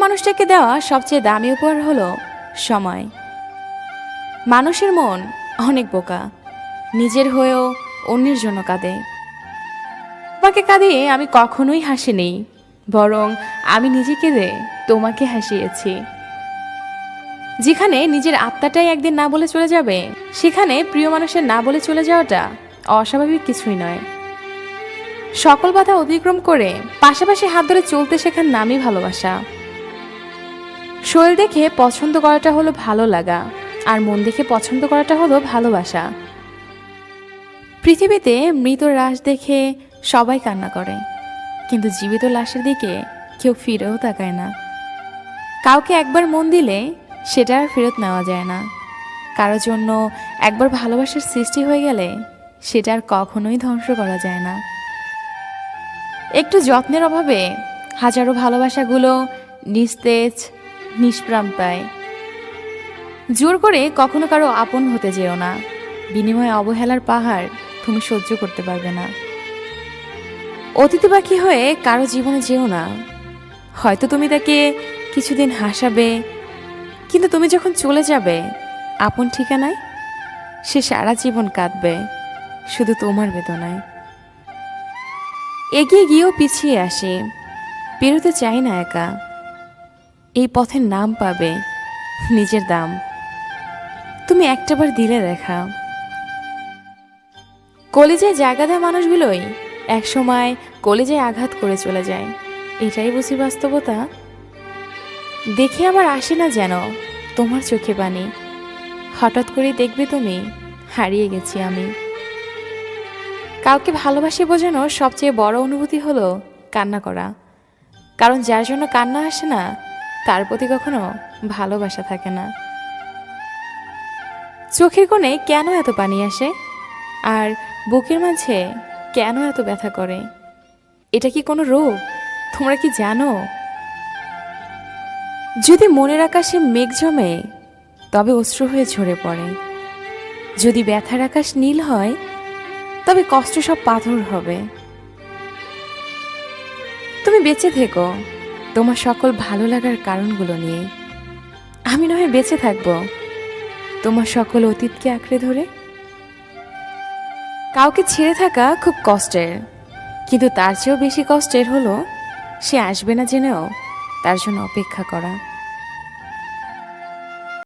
মানুষটাকে দেওয়া সবচেয়ে দামি উপহার হলো সময়। মানুষের মন অনেক বোকা, নিজের হয়েও অন্যের জন্য কাঁদে। তোমাকে কাঁদিয়ে আমি কখনোই হাসিনি, বরং আমি নিজে কেঁদে তোমাকে হাসিয়েছি। যেখানে নিজের আত্মাটাই একদিন না বলে চলে যাবে, সেখানে প্রিয় মানুষের না বলে চলে যাওয়াটা অস্বাভাবিক কিছুই নয়। সকল বাধা অতিক্রম করে পাশাপাশি হাত ধরে চলতে শেখার নামই ভালোবাসা। শরীর দেখে পছন্দ করাটা হলো ভালো লাগা, আর মন দেখে পছন্দ করাটা হলো ভালোবাসা। পৃথিবীতে মৃত লাশ দেখে সবাই কান্না করে, কিন্তু জীবিত লাশের দিকে কেউ ফিরেও তাকায় না। কাউকে একবার মন দিলে সেটা আর ফেরত নেওয়া যায় না। কারোর জন্য একবার ভালোবাসার সৃষ্টি হয়ে গেলে সেটা আর কখনোই ধ্বংস করা যায় না। একটু যত্নের অভাবে হাজারো ভালোবাসাগুলো নিস্তেজ, নিষ্প্রাণ পায়। জোর করে কখনো কারো আপন হতে যেও না, বিনিময়ে অবহেলার পাহাড় তুমি সহ্য করতে পারবে না। অতিথিবাখী হয়ে কারো জীবনে যেও না। হয়তো তুমি তাকে কিছুদিন হাসাবে, কিন্তু তুমি যখন চলে যাবে আপন ঠিকানায়, সে সারা জীবন কাঁদবে শুধু তোমার বেদনায়। এগিয়ে গিয়েও পিছিয়ে আসে, পেরোতে চাই না একা। এই পথের নাম পাবে নিজের দাম, তুমি একটাবার দিলে দেখা। কলিজায় জায়গা দেওয়া মানুষগুলোই একসময় কলিজায় আঘাত করে চলে যায়। এটাই বুঝি বাস্তবতা। দেখে আবার আসে না যেন তোমার চোখে পানি। হঠাৎ করে দেখবে তুমি হারিয়ে গেছি আমি। কাউকে ভালোবাসি বোঝানোর সবচেয়ে বড় অনুভূতি হলো কান্না করা। কারণ যার জন্য কান্না আসে না, তার প্রতি কখনো ভালোবাসা থাকে না। চোখের কোণে কেন এত পানি আসে, আর বুকের মাঝে কেন এত ব্যথা করে? এটা কি কোনো রোগ? তোমরা কি জানো? যদি মনের আকাশে মেঘ জমে, তবে অশ্রু হয়ে ঝরে পড়ে। যদি ব্যথার আকাশ নীল হয়, তবে কষ্ট সব পাথর হবে। তুমি বেঁচে থেকো তোমার সকল ভালো লাগার কারণগুলো নিয়ে। আমি নয় বেঁচে থাকবো তোমার সকল অতীতকে আঁকড়ে ধরে। কাউকে ছেড়ে থাকা খুব কষ্টের, কিন্তু তার চেয়েও বেশি কষ্টের হলো সে আসবে না জেনেও তার জন্য অপেক্ষা করা।